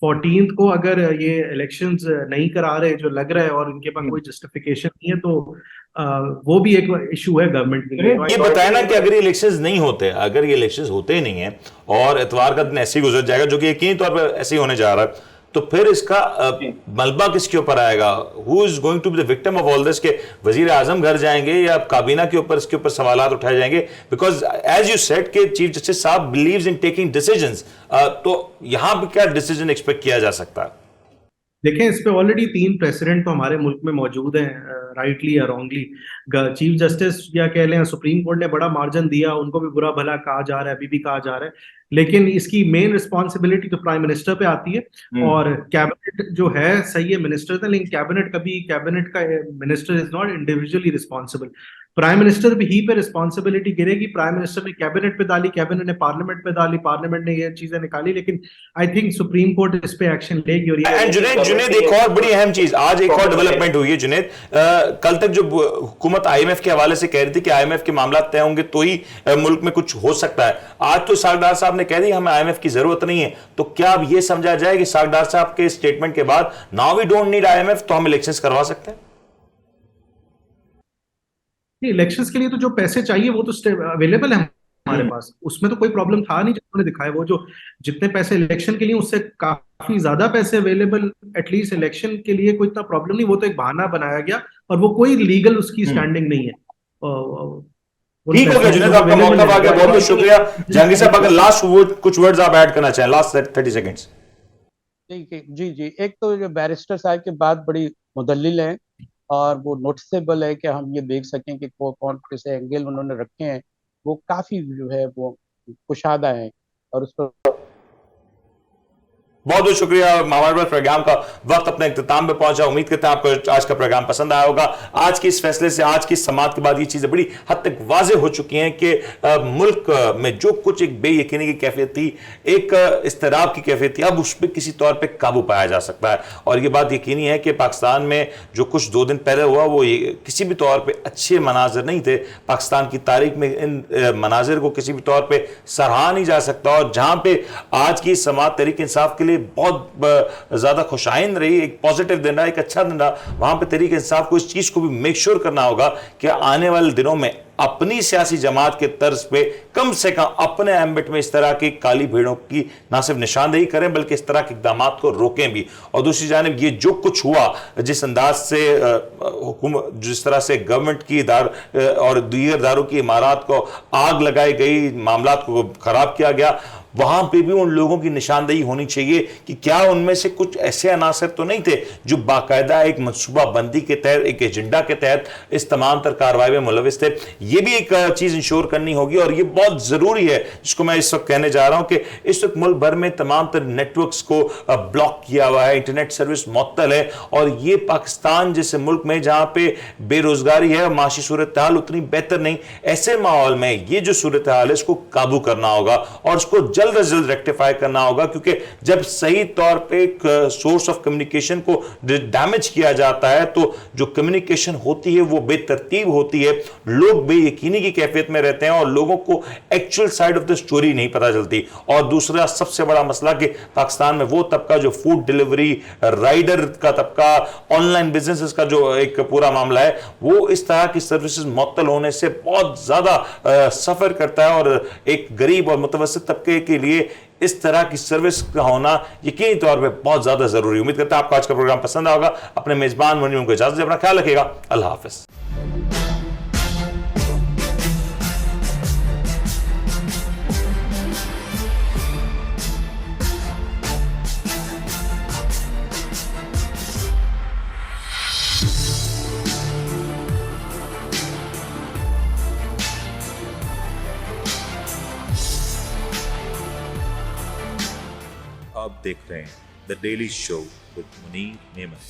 14 को अगर ये इलेक्शंस नहीं करा रहे जो लग रहा है और इनके पास कोई जस्टिफिकेशन नहीं है, तो वो भी एक इशू है गवर्नमेंट के लिए। ये बताया ना कि अगर ये इलेक्शंस नहीं होते, अगर ये इलेक्शंस होते ही नहीं है और इतवार का दिन ऐसे ही गुजर जाएगा, जो कि यकीनी तौर पर ऐसे ही होने जा रहा है, तो फिर इसका मलबा किसके ऊपर आएगा? Who is going to be the victim of all this? के वजीर आजम घर जाएंगे या काबीना के ऊपर इसके ऊपर सवालात उठाए जाएंगे? बिकॉज एज यू सेड के चीफ जस्टिस साहब बिलीव्स इन टेकिंग डिसीजंस, तो यहां पर क्या डिसीजन एक्सपेक्ट किया जा सकता है? देखें, इस पे ऑलरेडी 3 प्रेसिडेंट तो हमारे मुल्क में मौजूद हैं, राइटली या रॉन्गली। चीफ जस्टिस या कह लें सुप्रीम कोर्ट ने बड़ा मार्जिन दिया, उनको भी बुरा भला कहा जा रहा है, अभी भी कहा जा रहा है, लेकिन इसकी मेन रिस्पॉन्सिबिलिटी तो प्राइम मिनिस्टर पे आती है। और कैबिनेट जो है सही है, मिनिस्टर है, लेकिन कैबिनेट का minister is not individually responsible. Prime minister भी ही पे रिस्पॉन्सिबिलिटी गिरेगी। प्राइम मिनिस्टर ने कैबिनेट पे डाली, कैबिनेट ने पार्लियामेंट पे डाली, पार्लियामेंट ने ये चीजें निकाली, लेकिन आई थिंक सुप्रीम कोर्ट इस पे एक्शन लेगी। और जुनेद एक और बड़ी अहम चीज, आज एक और डेवलपमेंट हुई है जुनेद। कल तक जो हुकूमत आईएमएफ के हवाले से कह रही थी कि आईएमएफ के मामला तय होंगे तो ही मुल्क में कुछ हो सकता है, आज तो सालदार साहब ने ने कह दिया हमें IMF की जरूरत नहीं है, तो क्या अब ये समझा जाए कि सागडार साहब के स्टेटमेंट के बाद now we don't need IMF, तो हम इलेक्शंस करवा सकते हैं? नहीं, इलेक्शंस के लिए तो जो पैसे चाहिए वो तो अवेलेबल है हमारे पास, उसमें तो कोई प्रॉब्लम था नहीं। जो उन्होंने दिखाया वो जो जितने पैसे इलेक्शन के लिए, उससे काफी ज्यादा पैसे अवेलेबल एटलीस्ट इलेक्शन के लिए, कोई इतना प्रॉब्लम नहीं। वो तो एक बहाना बनाया गया और वो कोई लीगल उसकी स्टैंडिंग नहीं है। ठीक हो गया जुनेद, आपका मौका आ गया, बहुत बहुत शुक्रिया। जहांगीर साहब, अगर लास्ट कुछ वर्ड्स आप ऐड करना चाहें, लास्ट 30 सेकंड्स। ठीक है जी जी। एक तो जो बैरिस्टर साहब की बात बड़ी मुदल्लिल है और वो नोटिसेबल है कि हम ये देख सकें कि कौन कैसे एंगल उन्होंने रखे हैं, वो काफी जो है वो कुशादा है और उस पर बहुत बहुत शुक्रिया। हमारे पास प्रोग्राम का वक्त अपने इख्तिताम पे पहुंचा। उम्मीद करते हैं आपको आज का प्रोग्राम पसंद आया होगा। आज के इस फैसले से, आज की समाअत के बाद ये चीजें बड़ी हद तक वाजे हो चुकी हैं कि मुल्क में जो कुछ एक बेयकीनी की कैफियत थी, एक इस्तराब की कैफियत थी, अब उस पर किसी तौर पर काबू पाया जा सकता है। और ये बात यकीनी है कि पाकिस्तान में जो कुछ 2 दिन पहले हुआ वो किसी भी तौर पर अच्छे मनाजिर नहीं थे। पाकिस्तान की तारीख में इन मनाजिर को किसी भी तौर पर सराहा नहीं जा सकता। और जहां पर आज की समाअत तहरीक इंसाफ के लिए बहुत ज्यादा खुशाइन रही, एक पॉजिटिव दिन रहा, एक अच्छा दिन रहा, वहां पे तहरीक इंसाफ को इस चीज को भी मेक श्योर करना होगा कि आने वाले दिनों में अपनी सियासी जमात के तर्ज पे कम से कम अपने एम्बिट में इस तरह की काली भीड़ों की ना सिर्फ निशानदेही करें बल्कि इस तरह के इकदाम को रोकें भी। और दूसरी जानिब ये जो कुछ हुआ, जिस अंदाज से हुकूमत, जिस तरह से गवर्नमेंट की और दीगर इदारों की इमारत को आग लगाई गई, मामला को खराब किया गया, वहां पे भी उन लोगों की निशानदेही होनी चाहिए कि क्या उनमें से कुछ ऐसे अनासर तो नहीं थे जो बाकायदा एक मनसूबा बंदी के तहत, एक एजेंडा के तहत इस तमाम तर कार्रवाई में मुलविस थे। ये भी एक चीज इंश्योर करनी होगी। और ये बहुत जरूरी है, जिसको मैं इस वक्त कहने जा रहा हूं कि इस वक्त मुल्क भर में तमाम तर नेटवर्क्स को ब्लॉक किया हुआ है, इंटरनेट सर्विस मुअत्तल है। और ये पाकिस्तान जैसे मुल्क में जहां पे बेरोजगारी है, माशी सूरत हाल उतनी बेहतर नहीं, ऐसे माहौल में ये जो सूरत हाल है इसको काबू करना होगा और उसको जल्द से जल्द रेक्टिफाई करना होगा। क्योंकि जब सही तौर पे एक सोर्स ऑफ कम्युनिकेशन को डैमेज किया जाता है तो जो कम्युनिकेशन होती है वो बेतरतीब होती है, लोग बेयकीनी की कैफियत में रहते हैं और लोगों को actual side of the story नहीं पता चलती। और दूसरा सबसे बड़ा मसला कि पाकिस्तान में वो तबका जो फूड डिलीवरी, राइडर का तबका, ऑनलाइन बिजनेसेस का जो एक पूरा मामला है, वो इस तरह की सर्विसेज मुअत्तल होने से बहुत ज्यादा सफर करता है। और एक गरीब और मुतवस्सित तबके के लिए इस तरह की सर्विस का होना यकीनी तौर पे बहुत ज्यादा जरूरी। उम्मीद करता है आपको आज का प्रोग्राम पसंद आएगा। अपने मेजबान मुनीम को इजाजत दें, अपना ख्याल रखिएगा। अल्लाह हाफिज। आप देख रहे हैं the daily show with Munir नेमत।